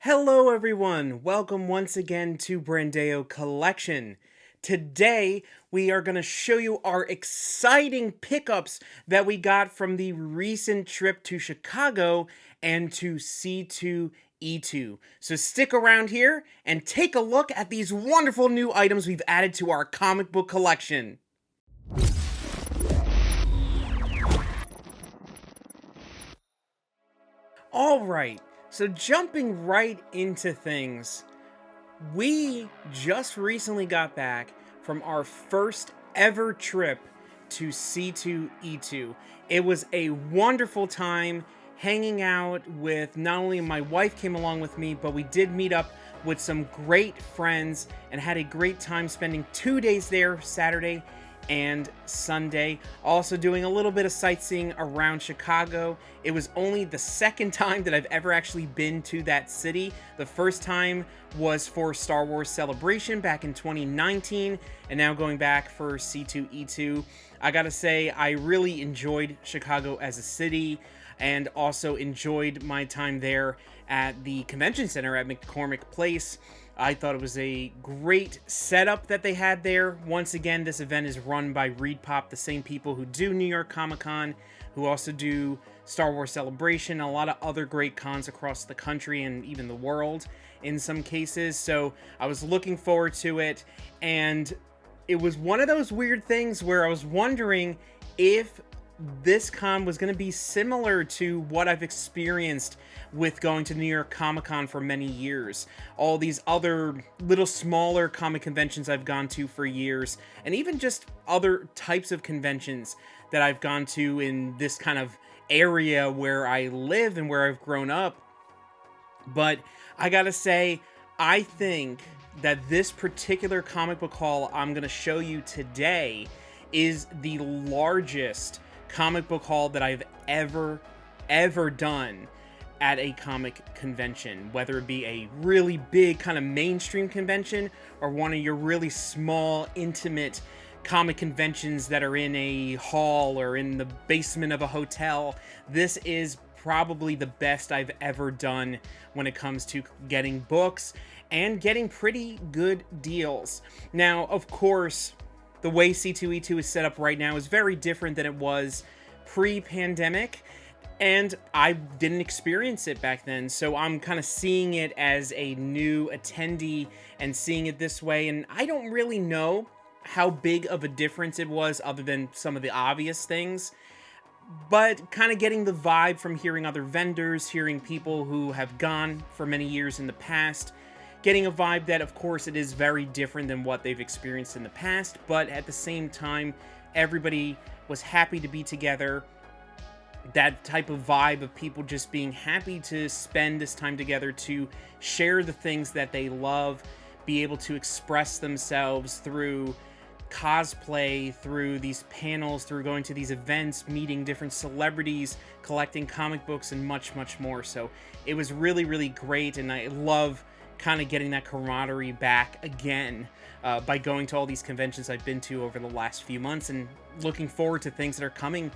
Hello everyone, welcome once again to Brandao Collection. Today we are going to show you our exciting pickups that we got from the recent trip to Chicago and to C2E2. So stick around here and take a look at these wonderful new items we've added to our comic book collection. Alright, so jumping right into things, we just recently got back from our first ever trip to C2E2. It was a wonderful time hanging out with, not only my wife came along with me, but we did meet up with some great friends and had a great time spending 2 days there, Saturday and Sunday. Also doing a little bit of sightseeing around Chicago. It was only the second time that I've ever actually been to that city. The first time was for Star Wars Celebration back in 2019, and now going back for C2E2. I gotta say, I really enjoyed Chicago as a city, and also enjoyed my time there at the convention center at McCormick Place. I thought it was a great setup that they had there. Once again, this event is run by ReedPop, the same people who do New York Comic Con, who also do Star Wars Celebration, a lot of other great cons across the country and even the world in some cases. So I was looking forward to it, and it was one of those weird things where I was wondering if this con was going to be similar to what I've experienced with going to New York Comic Con for many years. All these other little smaller comic conventions I've gone to for years, and even just other types of conventions that I've gone to in this kind of area where I live and where I've grown up. But I gotta say, I think that this particular comic book haul I'm gonna show you today is the largest comic book haul that I've ever done at a comic convention, whether it be a really big kind of mainstream convention or one of your really small, intimate comic conventions that are in a hall or in the basement of a hotel. This is probably the best I've ever done when it comes to getting books and getting pretty good deals. Now, of course, the way C2E2 is set up right now is very different than it was pre-pandemic, and I didn't experience it back then, so I'm kind of seeing it as a new attendee and seeing it this way, and I don't really know how big of a difference it was other than some of the obvious things, but kind of getting the vibe from hearing other vendors, hearing people who have gone for many years in the past, getting a vibe that, of course, it is very different than what they've experienced in the past, but at the same time, everybody was happy to be together. That type of vibe of people just being happy to spend this time together to share the things that they love, be able to express themselves through cosplay, through these panels, through going to these events, meeting different celebrities, collecting comic books, and much more. So it was really great, and I love kind of getting that camaraderie back again by going to all these conventions I've been to over the last few months, and looking forward to things that are coming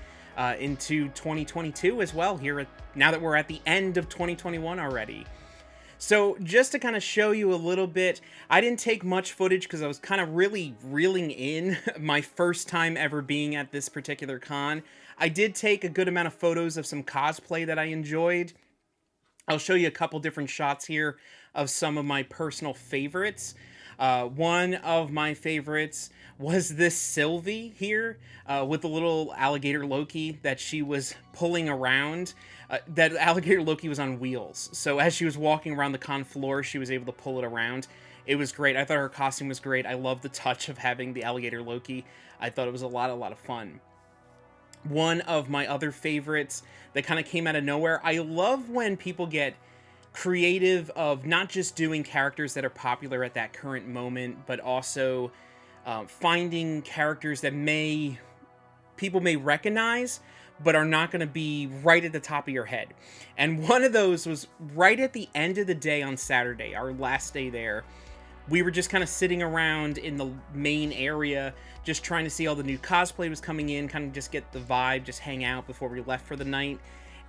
into 2022 as well, now that we're at the end of 2021 already. So just to kind of show you a little bit, I didn't take much footage because I was kind of really reeling in my first time ever being at this particular con. I did take a good amount of photos of some cosplay that I enjoyed. I'll show you a couple different shots here of some of my personal favorites. One of my favorites was this Sylvie here with the little alligator Loki that she was pulling around. That alligator Loki was on wheels, so as she was walking around the con floor, she was able to pull it around. It was great. I thought her costume was great. I love the touch of having the alligator Loki. I thought it was a lot of fun. One of my other favorites that kind of came out of nowhere, I love when people get creative of not just doing characters that are popular at that current moment, but also finding characters that people may recognize, but are not going to be right at the top of your head. And one of those was right at the end of the day on Saturday, our last day there. We were just kind of sitting around in the main area, just trying to see all the new cosplay was coming in, kind of just get the vibe, just hang out before we left for the night.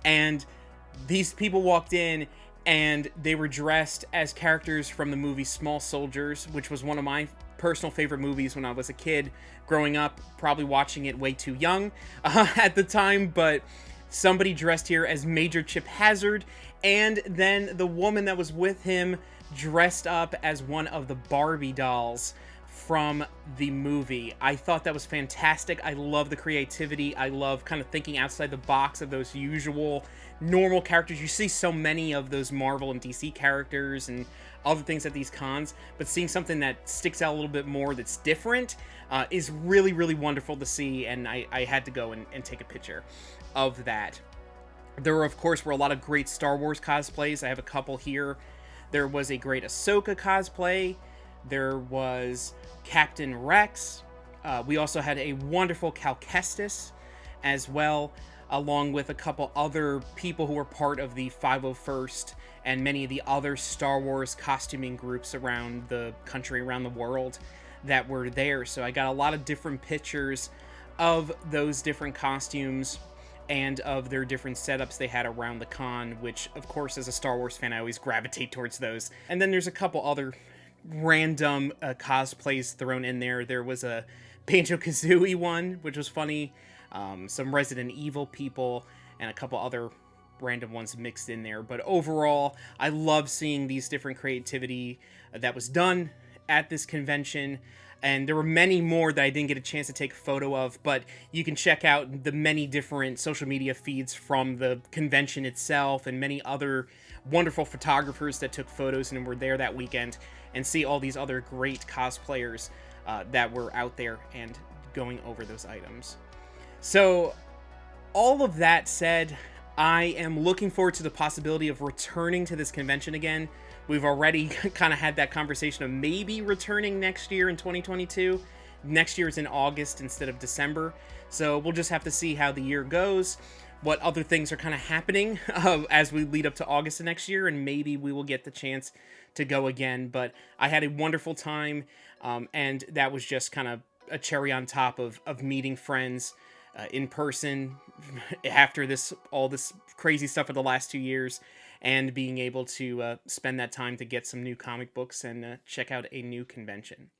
And these people walked in, and they were dressed as characters from the movie Small Soldiers, which was one of my personal favorite movies when I was a kid growing up, probably watching it way too young at the time, but somebody dressed here as Major Chip Hazard, and then the woman that was with him dressed up as one of the Barbie dolls from the movie. I thought that was fantastic. I love the creativity. I love kind of thinking outside the box of those usual normal characters. You see so many of those Marvel and DC characters and other things at these cons, but seeing something that sticks out a little bit more that's different is really, really wonderful to see, and I had to go and take a picture of that. There were, of course, a lot of great Star Wars cosplays. I have a couple here. There was a great Ahsoka cosplay. There was Captain Rex. We also had a wonderful Cal Kestis as well, along with a couple other people who were part of the 501st and many of the other Star Wars costuming groups around the country, around the world that were there. So I got a lot of different pictures of those different costumes and of their different setups they had around the con, which, of course, as a Star Wars fan, I always gravitate towards those. And then there's a couple other random cosplays thrown in there. There was a Banjo-Kazooie one, which was funny, some Resident Evil people, and a couple other random ones mixed in there. But overall, I love seeing these different creativity that was done at this convention. And there were many more that I didn't get a chance to take a photo of, but you can check out the many different social media feeds from the convention itself and many other wonderful photographers that took photos and were there that weekend, and see all these other great cosplayers that were out there and going over those items. So all of that said, I am looking forward to the possibility of returning to this convention again. We've already kind of had that conversation of maybe returning next year in 2022. Next year is in August instead of December. So we'll just have to see how the year goes, what other things are kind of happening as we lead up to August of next year, and maybe we will get the chance to go again. But I had a wonderful time, and that was just kind of a cherry on top of meeting friends in person after all this crazy stuff of the last 2 years, and being able to spend that time to get some new comic books and check out a new convention.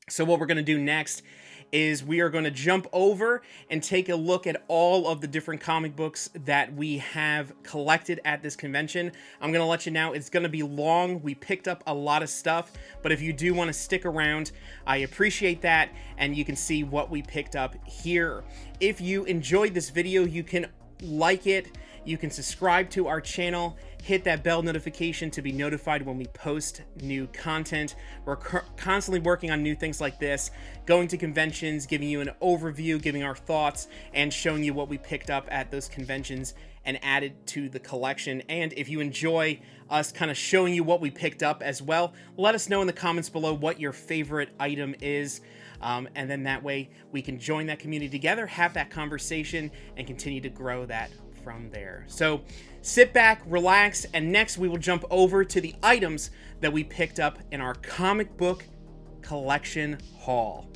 So what we're going to do next is we are going to jump over and take a look at all of the different comic books that we have collected at this convention. I'm going to let you know it's going to be long. We picked up a lot of stuff, but if you do want to stick around, I appreciate that, and you can see what we picked up here. If you enjoyed this video, you can like it, you can subscribe to our channel, hit that bell notification to be notified when we post new content. We're constantly working on new things like this, going to conventions, giving you an overview, giving our thoughts, and showing you what we picked up at those conventions and added to the collection. And if you enjoy us kind of showing you what we picked up as well, let us know in the comments below what your favorite item is. And then that way we can join that community together, have that conversation, and continue to grow that from there. So sit back, relax, and next we will jump over to the items that we picked up in our comic book collection haul.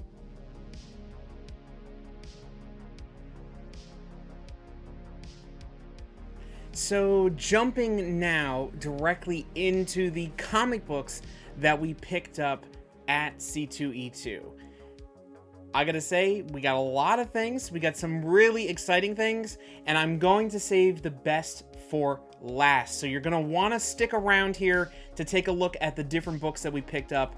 So jumping now directly into the comic books that we picked up at C2E2. I gotta say, we got a lot of things. We got some really exciting things, and I'm going to save the best for last. So you're gonna wanna stick around here to take a look at the different books that we picked up.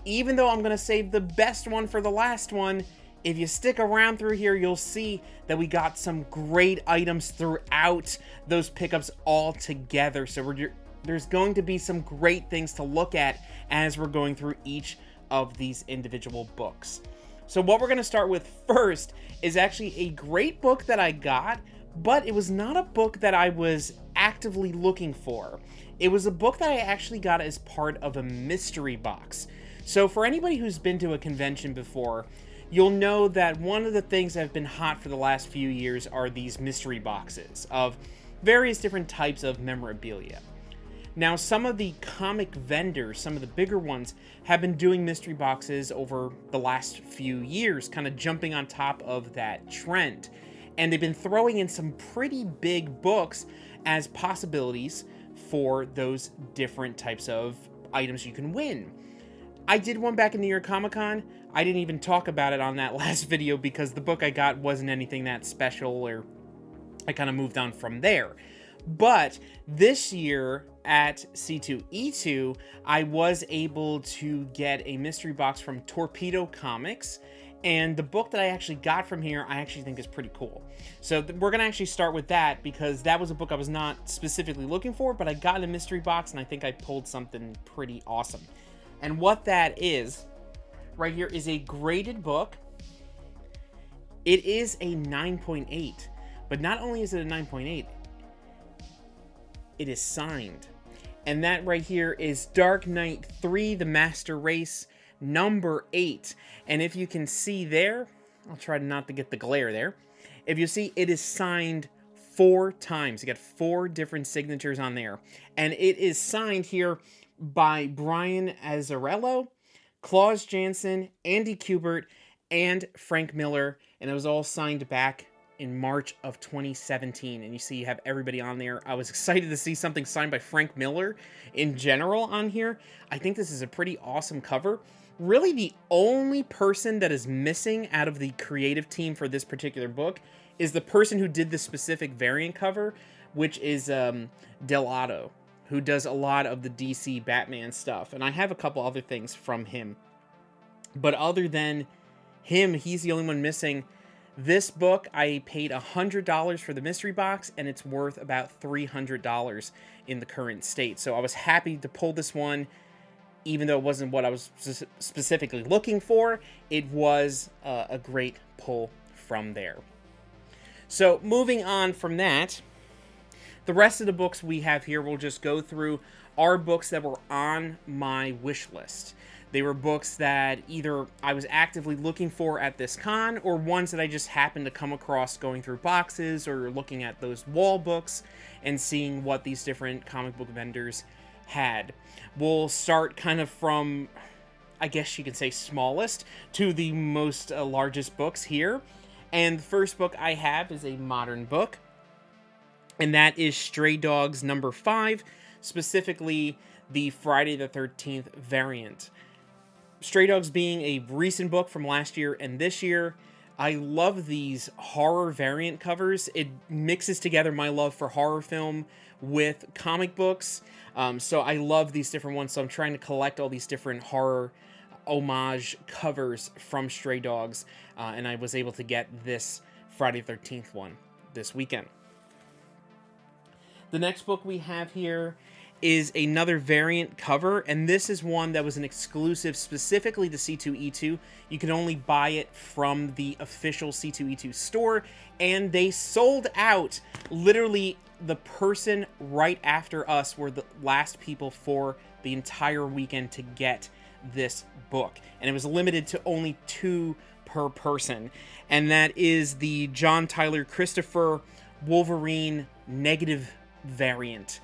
Even though I'm gonna save the best one for the last one, if you stick around through here, you'll see that we got some great items throughout those pickups all together. So there's going to be some great things to look at as we're going through each of these individual books. So what we're going to start with first is actually a great book that I got, but it was not a book that I was actively looking for. It was a book that I actually got as part of a mystery box. So for anybody who's been to a convention before, you'll know that one of the things that have been hot for the last few years are these mystery boxes of various different types of memorabilia. Now, some of the comic vendors, some of the bigger ones, have been doing mystery boxes over the last few years, kind of jumping on top of that trend. And they've been throwing in some pretty big books as possibilities for those different types of items you can win. I did one back in New York Comic Con. I didn't even talk about it on that last video because the book I got wasn't anything that special, or I kind of moved on from there. But this year at C2E2, I was able to get a mystery box from Torpedo Comics, and the book that I actually got from here, I actually think is pretty cool. So we're going to actually start with that, because that was a book I was not specifically looking for, but I got in a mystery box, and I think I pulled something pretty awesome. And what that is, right here, is a graded book. It is a 9.8, but not only is it a 9.8, it is signed. And that right here is Dark Knight 3, The Master Race, number 8. And if you can see there, I'll try not to get the glare there. If you see, it is signed 4 times. You got 4 different signatures on there. And it is signed here by Brian Azzarello, Klaus Janson, Andy Kubert, and Frank Miller. And it was all signed back in March of 2017, and you see you have everybody on there. I was excited to see something signed by Frank Miller in general on here. I think this is a pretty awesome cover. Really, the only person that is missing out of the creative team for this particular book is the person who did the specific variant cover, which is Delato, who does a lot of the DC Batman stuff. And I have a couple other things from him. But other than him, he's the only one missing. This book, I paid $100 for the mystery box, and it's worth about $300 in the current state. So I was happy to pull this one, even though it wasn't what I was specifically looking for. It was a great pull from there. So moving on from that, the rest of the books we have here, we'll just go through, are books that were on my wish list. They were books that either I was actively looking for at this con, or ones that I just happened to come across going through boxes or looking at those wall books and seeing what these different comic book vendors had. We'll start kind of from, I guess you could say, smallest to the most largest books here. And the first book I have is a modern book, and that is Stray Dogs number 5, specifically the Friday the 13th variant. Stray Dogs being a recent book from last year and this year, I love these horror variant covers. It mixes together my love for horror film with comic books. So I love these different ones. So I'm trying to collect all these different horror homage covers from Stray Dogs. And I was able to get this Friday the 13th one this weekend. The next book we have here is another variant cover, and this is one that was an exclusive specifically to C2E2. You can only buy it from the official C2E2 store, and they sold out. Literally, the person right after us were the last people for the entire weekend to get this book, and it was limited to only 2 per person, and that is the John Tyler Christopher Wolverine negative variant.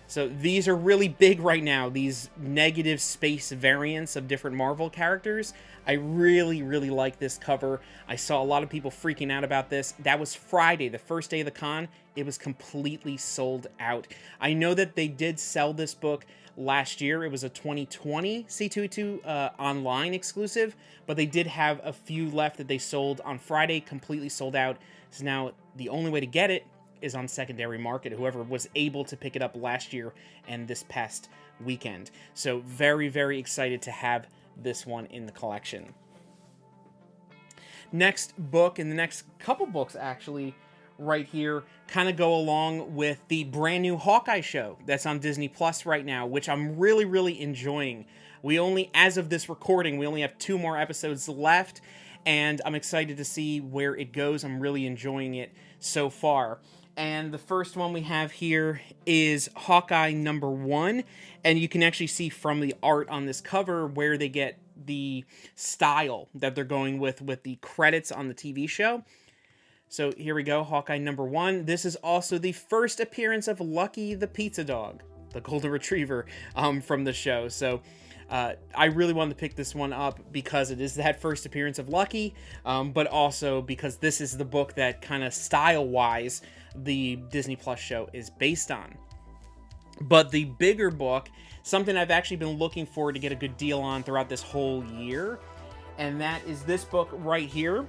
So these are really big right now, these negative space variants of different Marvel characters. I really, really like this cover. I saw a lot of people freaking out about this. That was Friday, the first day of the con. It was completely sold out. I know that they did sell this book last year. It was a 2020 C2E2 online exclusive, but they did have a few left that they sold on Friday, completely sold out. So now the only way to get it is on secondary market, whoever was able to pick it up last year and this past weekend. So very, very excited to have this one in the collection. Next book, and the next couple books actually right here, kind of go along with the brand new Hawkeye show that's on Disney Plus right now, which I'm really, really enjoying. We only, as of this recording, we only have 2 more episodes left, and I'm excited to see where it goes. I'm really enjoying it so far. And the first one we have here is Hawkeye number 1. And you can actually see from the art on this cover where they get the style that they're going with the credits on the TV show. So here we go, Hawkeye number 1. This is also the first appearance of Lucky the pizza dog, the golden retriever from the show. So I really wanted to pick this one up because it is that first appearance of Lucky, but also because this is the book that kind of style-wise the Disney Plus show is based on. But the bigger book, something I've actually been looking forward to get a good deal on throughout this whole year, and that is this book right here,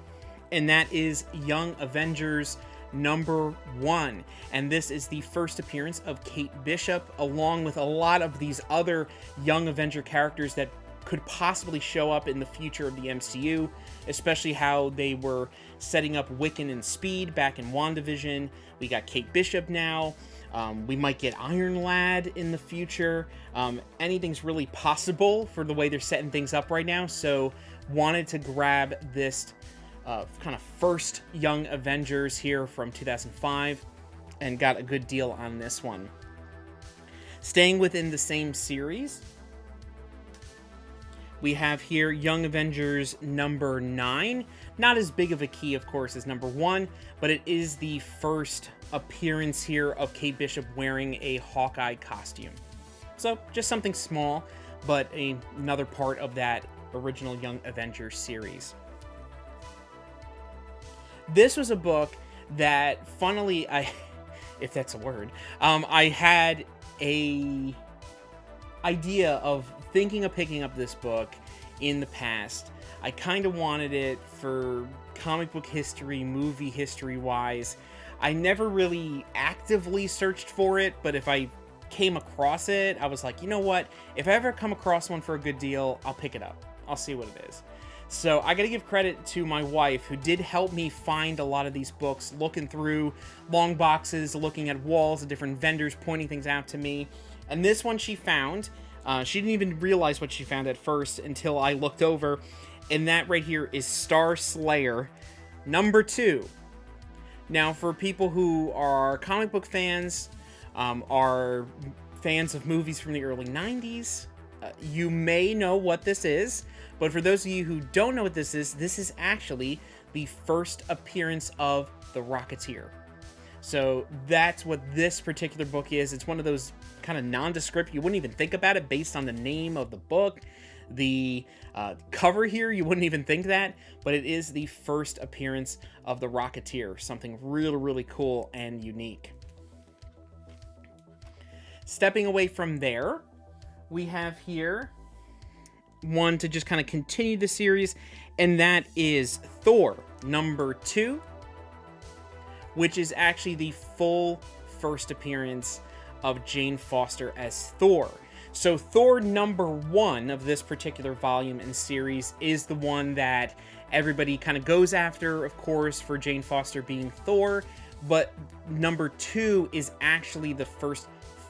and that is Young Avengers #1. And this is the first appearance of Kate Bishop, along with a lot of these other Young Avenger characters that could possibly show up in the future of the MCU, especially how they were setting up Wiccan and Speed back in WandaVision. We got Kate Bishop now. We might get Iron Lad in the future. Anything's really possible for the way they're setting things up right now. So wanted to grab this kind of first Young Avengers here from 2005 and got a good deal on this one. Staying within the same series, we have here Young Avengers #9. Not as big of a key, of course, as #1, but it is the first appearance here of Kate Bishop wearing a Hawkeye costume. So just something small, but another part of that original Young Avengers series. This was a book that, funnily, if that's a word, I had a idea of thinking of picking up this book in the past. I kind of wanted it for comic book history, movie history wise. I never really actively searched for it, but if I came across it, I was like, you know what? If I ever come across one for a good deal, I'll pick it up. I'll see what it is. So I gotta give credit to my wife, who did help me find a lot of these books, looking through long boxes, looking at walls of different vendors, pointing things out to me. And this one she found. She didn't even realize what she found at first until I looked over. And that right here is Star Slayer #2. Now, for people who are comic book fans, are fans of movies from the early 90s, you may know what this is. But for those of you who don't know what this is actually the first appearance of the Rocketeer. So that's what this particular book is. It's one of those kind of nondescript, you wouldn't even think about it based on the name of the book. The cover here, you wouldn't even think that, but it is the first appearance of the Rocketeer. Something really, really cool and unique. Stepping away from there, we have here one to just kind of continue the series, and that is Thor #2, which is actually the full first appearance of Jane Foster as Thor. So Thor #1 of this particular volume and series is the one that everybody kind of goes after, of course, for Jane Foster being Thor, but #2 is actually the first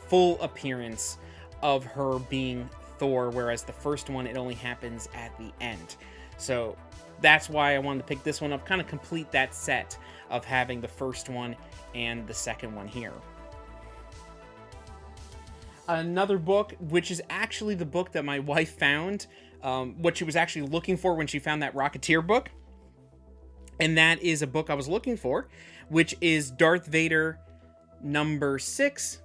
full appearance of her being Thor, whereas the first one, it only happens at the end. So that's why I wanted to pick this one up, kind of complete that set of having the first one and the second one here. Another book, which is actually the book that my wife found, what she was actually looking for when she found that Rocketeer book. And that is a book I was looking for, which is Darth Vader #6,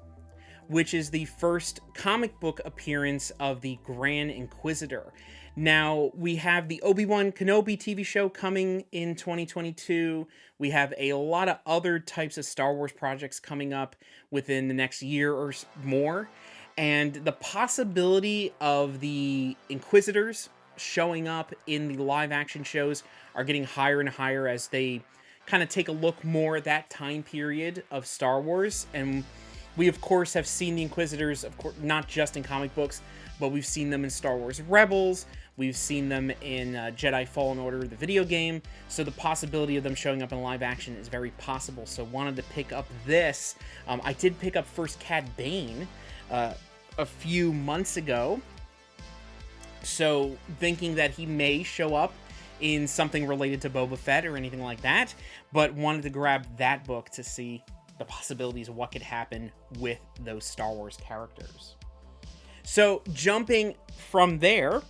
which is the first comic book appearance of the Grand Inquisitor. Now, we have the Obi-Wan Kenobi TV show coming in 2022. We have a lot of other types of Star Wars projects coming up within the next year or more. And the possibility of the Inquisitors showing up in the live-action shows are getting higher and higher as they kind of take a look more at that time period of Star Wars. And we, of course, have seen the Inquisitors, of course, not just in comic books, but we've seen them in Star Wars Rebels. We've seen them in Jedi Fallen Order, the video game. So the possibility of them showing up in live action is very possible. So wanted to pick up this. I did pick up first Cad Bane a few months ago. So thinking that he may show up in something related to Boba Fett or anything like that. But wanted to grab that book to see the possibilities of what could happen with those Star Wars characters. So jumping from there,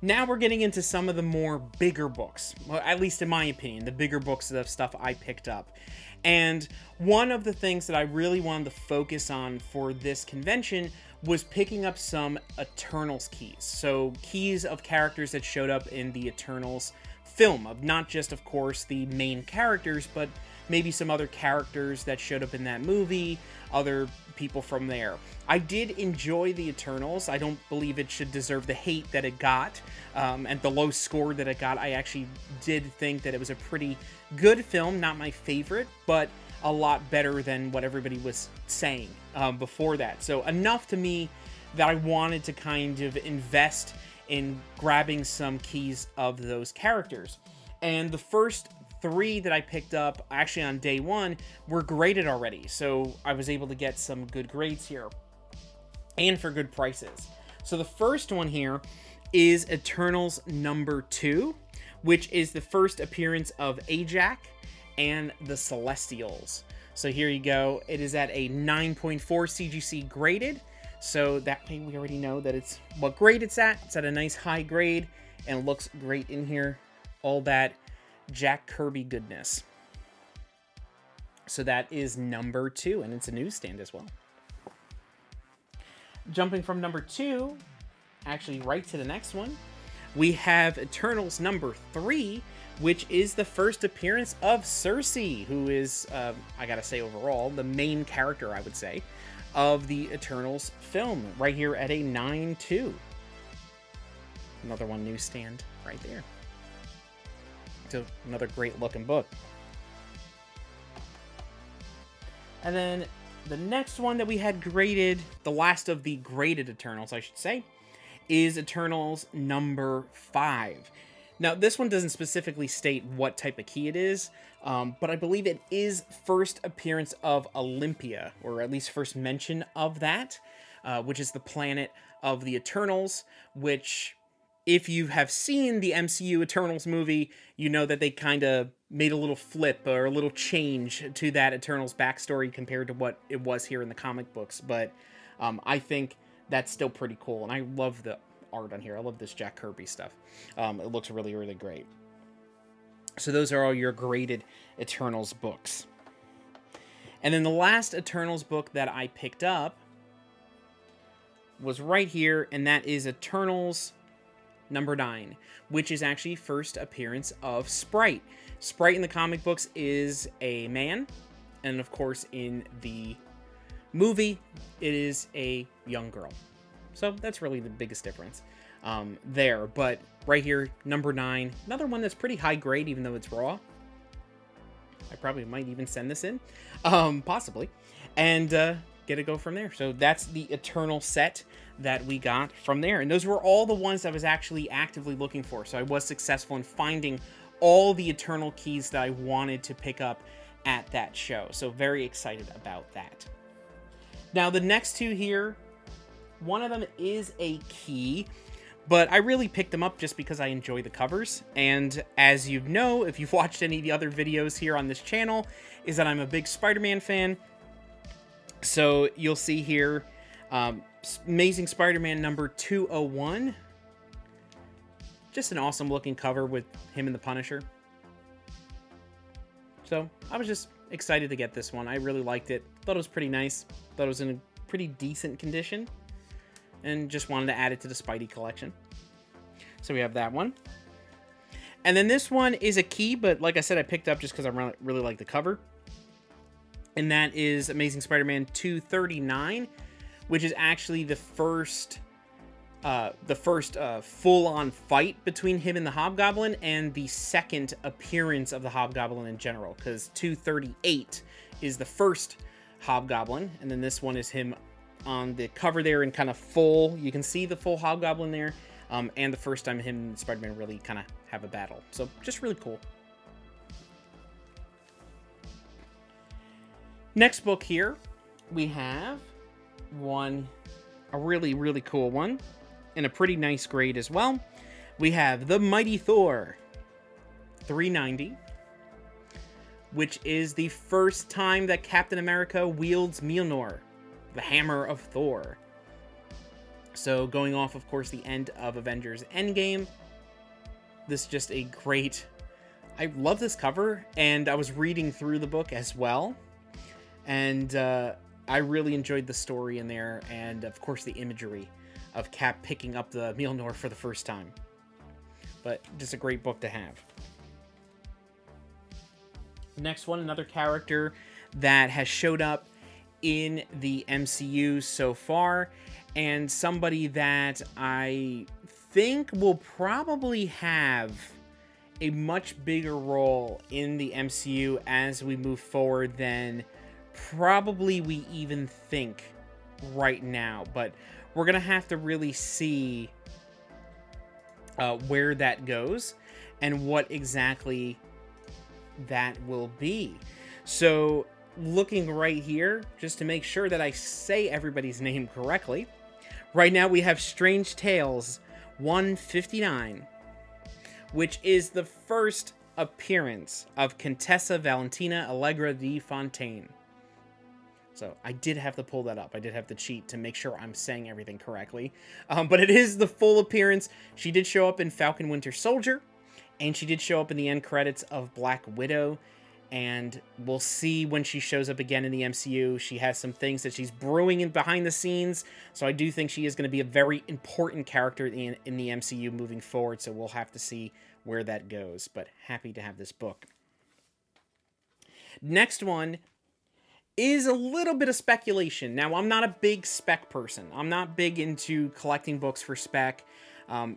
now we're getting into some of the more bigger books, well, at least in my opinion, the bigger books of stuff I picked up. And one of the things that I really wanted to focus on for this convention was picking up some Eternals keys. So keys of characters that showed up in the Eternals film, of not just, of course, the main characters, but maybe some other characters that showed up in that movie, other people from there. I did enjoy the Eternals. I don't believe it should deserve the hate that it got, and the low score that it got. I actually did think that it was a pretty good film, not my favorite, but a lot better than what everybody was saying before that. So enough to me that I wanted to kind of invest in grabbing some keys of those characters. And the first 3 that I picked up actually on day 1 were graded already, so I was able to get some good grades here and for good prices. So the first one here is Eternals number 2, which is the first appearance of Ajak and the Celestials. So here you go. It is at a 9.4 CGC graded, so that way we already know that it's what grade it's at. It's at a nice high grade and looks great in here. All that Jack Kirby goodness. So that is number 2, and it's a newsstand as well. Jumping from number 2, actually right to the next one, we have Eternals number 3, which is the first appearance of Cersei, who is, I gotta say overall, the main character, I would say, of the Eternals film, right here at a 9.2. Another one newsstand right there. So another great looking book. And then the next one that we had graded, the last of the graded Eternals, I should say, is Eternals number 5. Now, this one doesn't specifically state what type of key it is, but I believe it is first appearance of Olympia, or at least first mention of that, which is the planet of the Eternals, which, if you have seen the MCU Eternals movie, you know that they kind of made a little flip or a little change to that Eternals backstory compared to what it was here in the comic books. But I think that's still pretty cool, and I love the art on here. I love this Jack Kirby stuff. It looks really, really great. So those are all your graded Eternals books. And then the last Eternals book that I picked up was right here, and that is Eternals number 9, which is actually first appearance of Sprite. Sprite in the comic books is a man, and of course in the movie it is a young girl. So that's really the biggest difference there. But right here, number 9, another one that's pretty high grade, even though it's raw. I probably might even send this in, possibly, and get a go from there. So that's the Eternal set that we got from there. And those were all the ones I was actually actively looking for. So I was successful in finding all the Eternal keys that I wanted to pick up at that show. So very excited about that. Now the next 2 here, one of them is a key, but I really picked them up just because I enjoy the covers. And as you know, if you've watched any of the other videos here on this channel, is that I'm a big Spider-Man fan. So you'll see here, Amazing Spider-Man number 201. Just an awesome looking cover with him and the Punisher. So I was just excited to get this one. I really liked it. Thought it was pretty nice. Thought it was in a pretty decent condition. And just wanted to add it to the Spidey collection. So we have that one. And then this one is a key, but like I said, I picked up just because I really like the cover. And that is Amazing Spider-Man 239, which is actually the first full-on fight between him and the Hobgoblin, and the second appearance of the Hobgoblin in general, because 238 is the first Hobgoblin, and then this one is him on the cover there in kind of full. You can see the full Hobgoblin there, and the first time him and Spider-Man really kind of have a battle. So just really cool. Next book here, we have a really, really cool one, and a pretty nice grade as well. We have The Mighty Thor 390, which is the first time that Captain America wields Mjolnir, the hammer of Thor. So going off, of course, the end of Avengers Endgame, this is just a great... I love this cover, and I was reading through the book as well. And I really enjoyed the story in there, and of course the imagery of Cap picking up the Mjolnir for the first time. But just a great book to have. Next one, another character that has showed up in the MCU so far, and somebody that I think will probably have a much bigger role in the MCU as we move forward than probably we even think right now. But we're going to have to really see where that goes and what exactly that will be. So looking right here, just to make sure that I say everybody's name correctly, right now we have Strange Tales 159, which is the first appearance of Contessa Valentina Allegra de Fontaine. So I did have to pull that up. I did have to cheat to make sure I'm saying everything correctly. But it is the full appearance. She did show up in Falcon Winter Soldier, and she did show up in the end credits of Black Widow. And we'll see when she shows up again in the MCU. She has some things that she's brewing in behind the scenes. So I do think she is going to be a very important character in the MCU moving forward. So we'll have to see where that goes. But happy to have this book. Next one is a little bit of speculation. Now, I'm not a big spec person. I'm not big into collecting books for spec.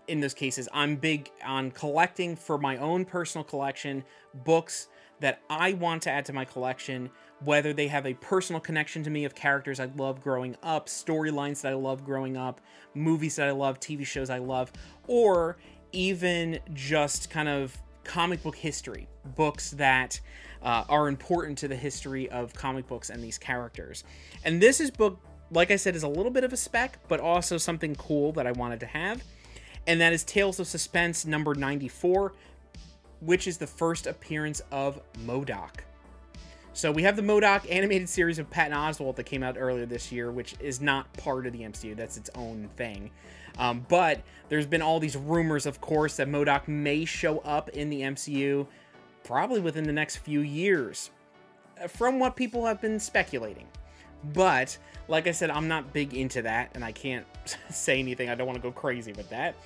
In those cases, I'm big on collecting for my own personal collection, books that I want to add to my collection, whether they have a personal connection to me of characters I loved growing up, storylines that I loved growing up, movies that I love, TV shows I love, or even just kind of comic book history, books that are important to the history of comic books and these characters. And this is book, like I said, is a little bit of a spec, but also something cool that I wanted to have. And that is Tales of Suspense number 94, which is the first appearance of MODOK. So we have the MODOK animated series of Patton Oswalt that came out earlier this year, which is not part of the MCU. That's its own thing. But there's been all these rumors, of course, that MODOK may show up in the MCU probably within the next few years, from what people have been speculating. But, like I said, I'm not big into that, and I can't say anything. I don't want to go crazy with that.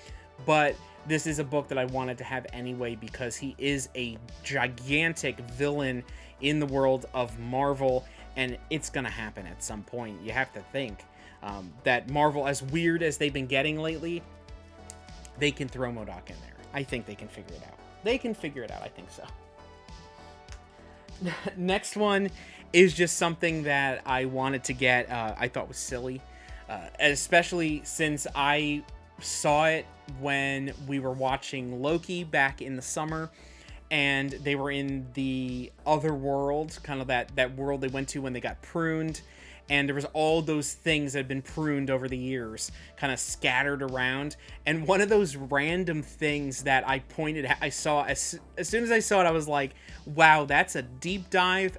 But this is a book that I wanted to have anyway because he is a gigantic villain in the world of Marvel, and it's going to happen at some point. You have to think that Marvel, as weird as they've been getting lately, they can throw MODOK in there. I think they can figure it out. They can figure it out. I think so. Next one is just something that I wanted to get. I thought was silly, especially since I saw it when we were watching Loki back in the summer, and they were in the other world, kind of that world they went to when they got pruned, and there was all those things that had been pruned over the years kind of scattered around. And one of those random things that I pointed at, I saw as soon as I saw it, I was like, wow, that's a deep dive,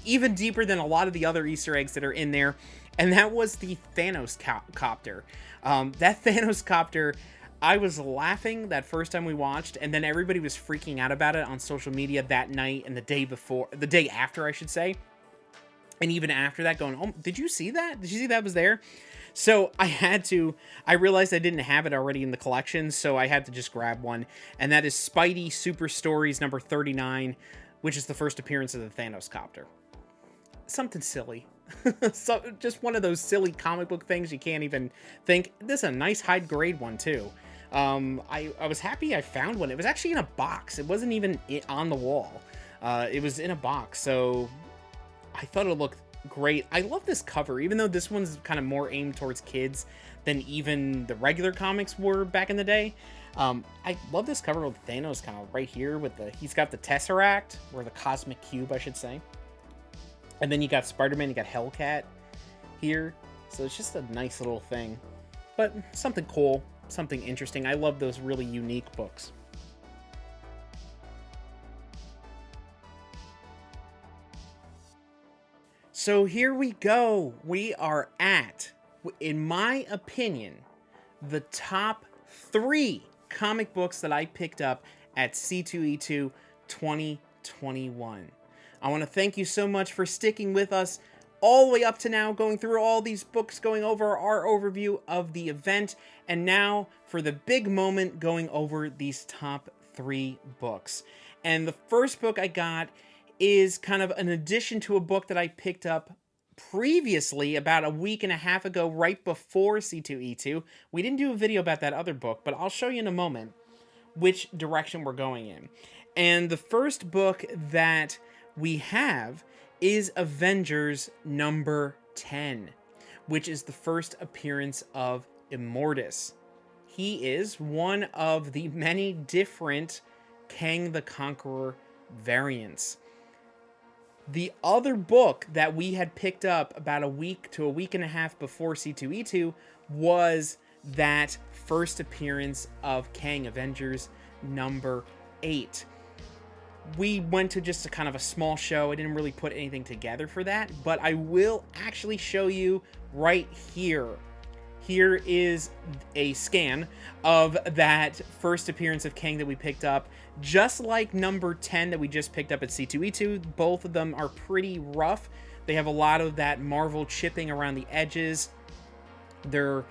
even deeper than a lot of the other Easter eggs that are in there. And that was the Thanos copter. That Thanos copter, I was laughing that first time we watched, and then everybody was freaking out about it on social media that night and the day after, I should say. And even after that, going, oh, did you see that? Did you see that was there? So I realized I didn't have it already in the collection, so I had to just grab one. And that is Spidey Super Stories number 39, which is the first appearance of the Thanos copter. Something silly. So just one of those silly comic book things you can't even think. This is a nice high grade one too. I was happy I found one. It was actually in a box. It wasn't even on the wall. It was in a box, so I thought it looked great. I love this cover, even though this one's kind of more aimed towards kids than even the regular comics were back in the day. I love this cover with Thanos kind of right here with he's got the Tesseract, or the Cosmic Cube, I should say. And then you got Spider-Man, you got Hellcat here. So it's just a nice little thing. But something cool, something interesting. I love those really unique books. So here we go. We are at, in my opinion, the top 3 comic books that I picked up at C2E2 2021. I want to thank you so much for sticking with us all the way up to now, going through all these books, going over our overview of the event, and now for the big moment, going over these top 3 books. And the first book I got is kind of an addition to a book that I picked up previously, about a week and a half ago, right before C2E2. We didn't do a video about that other book, but I'll show you in a moment which direction we're going in. And the first book that we have is Avengers number 10, which is the first appearance of Immortus. He is one of the many different Kang the Conqueror variants. The other book that we had picked up about a week to a week and a half before C2E2 was that first appearance of Kang, Avengers number 8. We went to just a kind of a small show. I didn't really put anything together for that, but I will actually show you right here. Here is a scan of that first appearance of Kang that we picked up. Just like number 10 that we just picked up at C2E2, both of them are pretty rough. They have a lot of that Marvel chipping around the edges. They're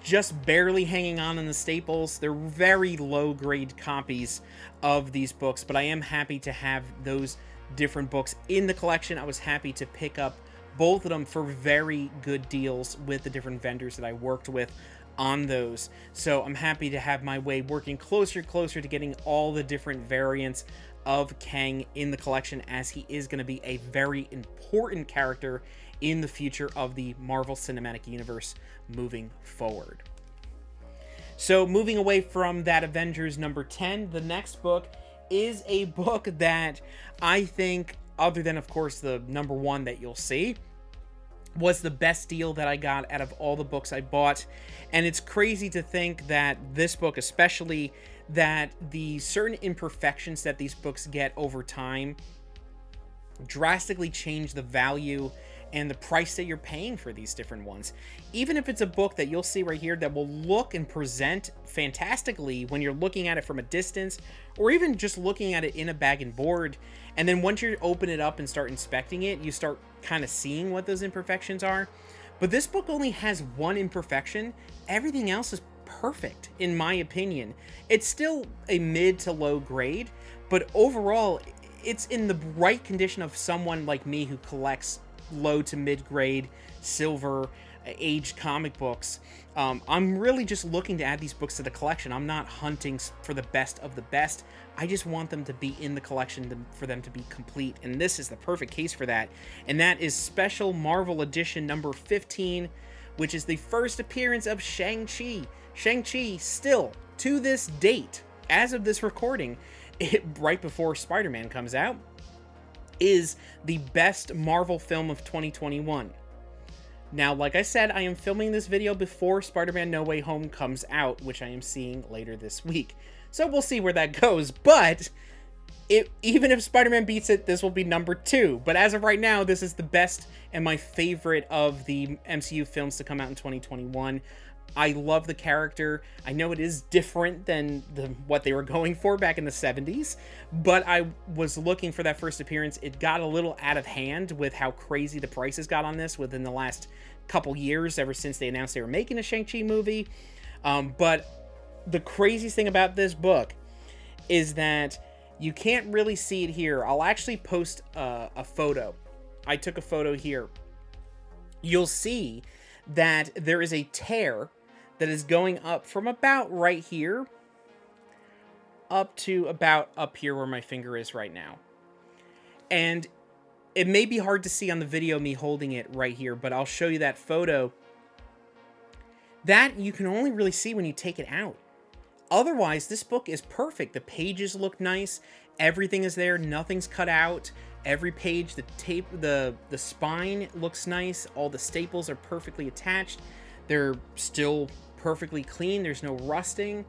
just barely hanging on in the staples. They're very low-grade copies of these books, but I am happy to have those different books in the collection. I was happy to pick up both of them for very good deals with the different vendors that I worked with on those. So I'm happy to have my way working closer to getting all the different variants of Kang in the collection, as he is going to be a very important character in the future of the Marvel Cinematic Universe moving forward. So moving away from that Avengers number 10, the next book is a book that I think, other than of course the number 1 that you'll see, was the best deal that I got out of all the books I bought. And it's crazy to think that this book especially, that the certain imperfections that these books get over time drastically change the value and the price that you're paying for these different ones. Even if it's a book that you'll see right here that will look and present fantastically when you're looking at it from a distance, or even just looking at it in a bag and board, and then once you open it up and start inspecting it, you start kind of seeing what those imperfections are. But this book only has one imperfection. Everything else is perfect, in my opinion. It's still a mid to low grade, but overall, it's in the right condition of someone like me who collects low to mid grade silver aged comic books. I'm really just looking to add these books to the collection. I'm not hunting for the best of the best. I just want them to be in the collection for them to be complete, and this is the perfect case for that. And that is Special Marvel Edition number 15, which is the first appearance of Shang-Chi. Shang-Chi still, to this date, as of this recording, right before Spider-Man comes out, is the best Marvel film of 2021. Now, like I said, I am filming this video before Spider-Man No Way Home comes out, which I am seeing later this week. So we'll see where that goes, but even if Spider-Man beats it, this will be number 2. But as of right now, this is the best and my favorite of the MCU films to come out in 2021. I love the character. I know it is different than what they were going for back in the 70s, but I was looking for that first appearance. It got a little out of hand with how crazy the prices got on this within the last couple years, ever since they announced they were making a Shang-Chi movie. But the craziest thing about this book is that you can't really see it here. I'll actually post a photo. I took a photo here. You'll see that there is a tear that is going up from about right here up to about up here where my finger is right now. And it may be hard to see on the video, me holding it right here, but I'll show you that photo. That you can only really see when you take it out. Otherwise, this book is perfect. The pages look nice. Everything is there. Nothing's cut out. Every page, the tape, the spine looks nice. All the staples are perfectly attached. They're still perfectly clean. There's no rusting.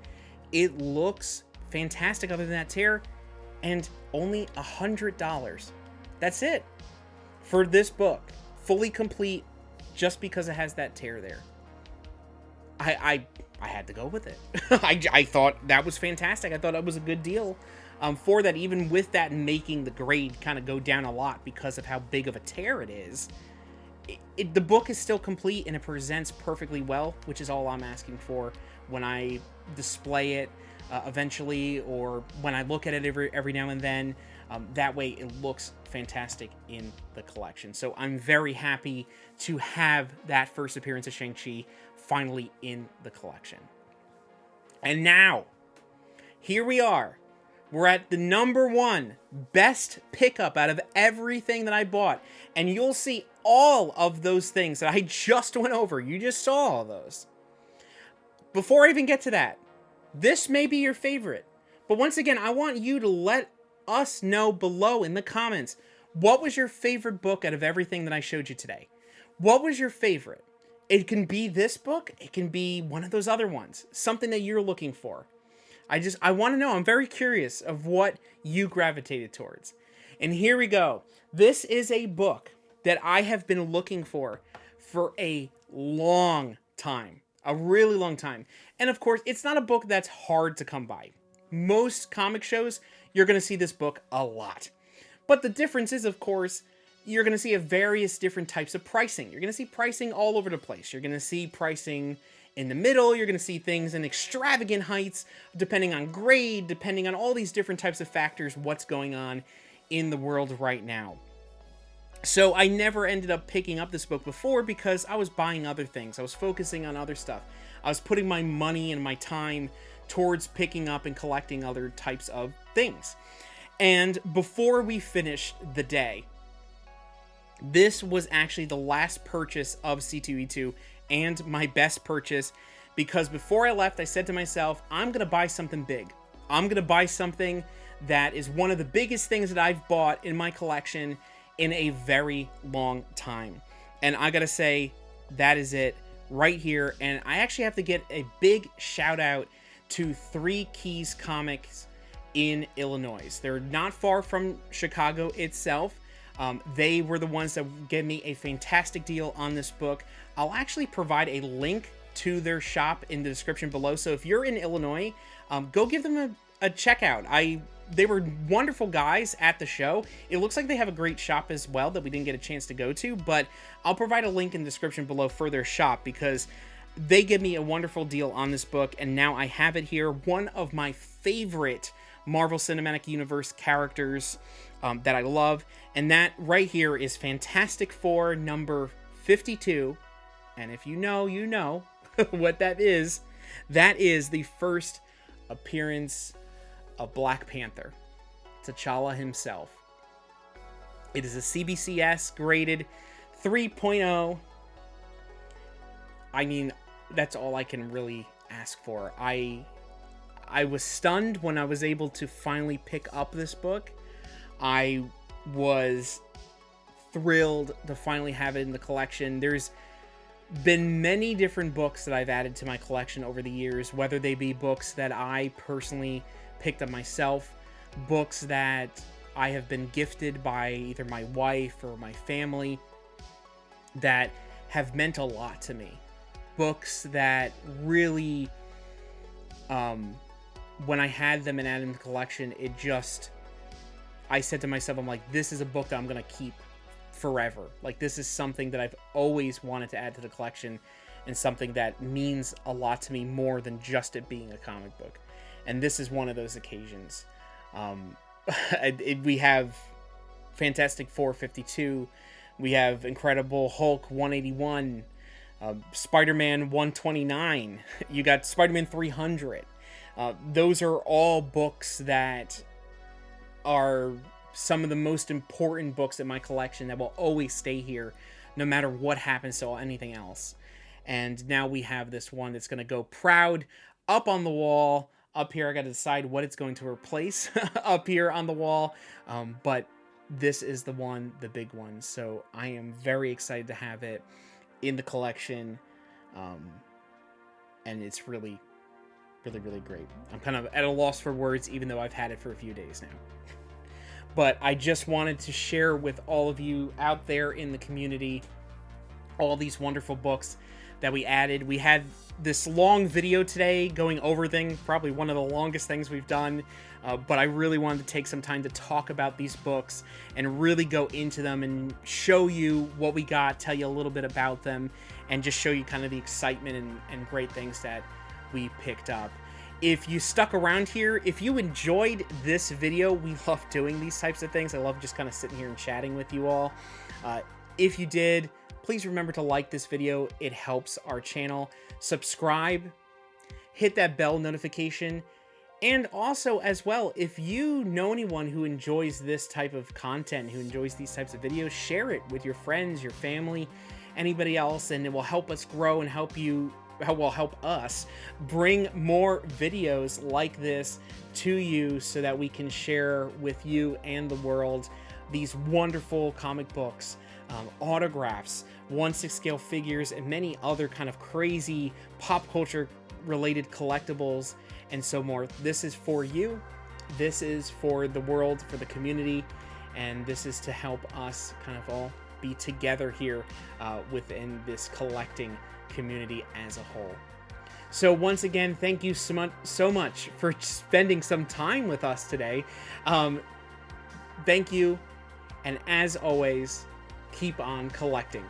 It looks fantastic other than that tear, and only $100. That's it for this book, fully complete, just because it has that tear there. I had to go with it. I thought that was fantastic. I thought it was a good deal for that, even with that making the grade kind of go down a lot because of how big of a tear it is. The book is still complete and it presents perfectly well, which is all I'm asking for when I display it eventually, or when I look at it every now and then. That way it looks fantastic in the collection. So I'm very happy to have that first appearance of Shang-Chi finally in the collection. And now, here we are. We're at the #1 best pickup out of everything that I bought. And you'll see all of those things that I just went over. You just saw all those. Before I even get to that, this may be your favorite. But once again, I want you to let us know below in the comments, what was your favorite book out of everything that I showed you today? What was your favorite? It can be this book. It can be one of those other ones. Something that you're looking for. I want to know. I'm very curious of what you gravitated towards. And here we go. This is a book that I have been looking for a long time. A really long time. And of course, it's not a book that's hard to come by. Most comic shows, you're going to see this book a lot. But the difference is, of course, you're going to see various different types of pricing. You're going to see pricing all over the place. You're going to see pricing in the middle. You're going to see things in extravagant heights, depending on grade, depending on all these different types of factors, what's going on in the world right now. So I never ended up picking up this book before because I was buying other things. I was focusing on other stuff. I was putting my money and my time towards picking up and collecting other types of things. And before we finished the day, this was actually the last purchase of C2E2 and my best purchase, because before I left, I said to myself, I'm going to buy something big. I'm going to buy something that is one of the biggest things that I've bought in my collection in a very long time. And I gotta say, that is it right here. And I actually have to get a big shout out to 3 Keys Comics in Illinois. They're not far from Chicago itself. They were the ones that gave me a fantastic deal on this book. I'll actually provide a link to their shop in the description below. So if you're in Illinois, go give them a check out. They were wonderful guys at the show. It looks like they have a great shop as well that we didn't get a chance to go to, but I'll provide a link in the description below for their shop because they give me a wonderful deal on this book, and now I have it here. One of my favorite Marvel Cinematic Universe characters that I love, and that right here is Fantastic Four number 52, and if you know, you know what that is. That is the first appearance of Black Panther, T'Challa himself. It is a CBCS graded 3.0. I mean, that's all I can really ask for. I was stunned when I was able to finally pick up this book. I was thrilled to finally have it in the collection. There's been many different books that I've added to my collection over the years, whether they be books that I personally picked up myself, books that I have been gifted by either my wife or my family that have meant a lot to me. Books that really, when I had them and added them to the collection, I said to myself, I'm like, this is a book that I'm going to keep forever. Like, this is something that I've always wanted to add to the collection and something that means a lot to me more than just it being a comic book. And this is one of those occasions. We have Fantastic Four 52. We have Incredible Hulk 181. Spider-Man 129. You got Spider-Man 300. Those are all books that are some of the most important books in my collection that will always stay here no matter what happens to anything else. And now we have this one that's going to go proud up on the wall. Up here, I got to decide what it's going to replace up here on the wall. But this is the one, the big one. So I am very excited to have it in the collection. And it's really, really, really great. I'm kind of at a loss for words, even though I've had it for a few days now. But I just wanted to share with all of you out there in the community all these wonderful books that we added. We had this long video today going over things, probably one of the longest things we've done, but I really wanted to take some time to talk about these books and really go into them and show you what we got, tell you a little bit about them, and just show you kind of the excitement and great things that we picked up. If you stuck around here, if you enjoyed this video, we love doing these types of things. I love just kind of sitting here and chatting with you all. If you did, please remember to like this video. It helps our channel. Subscribe, hit that bell notification. And also, as well, if you know anyone who enjoys this type of content, who enjoys these types of videos, share it with your friends, your family, anybody else, and it will help us grow and help us bring more videos like this to you so that we can share with you and the world these wonderful comic books, autographs, 1/6 scale figures, and many other kind of crazy pop culture related collectibles and so more. This is for you. This is for the world, for the community, and this is to help us kind of all be together here within this collecting community as a whole. So once again, thank you so much for spending some time with us today. Thank you, and as always, keep on collecting.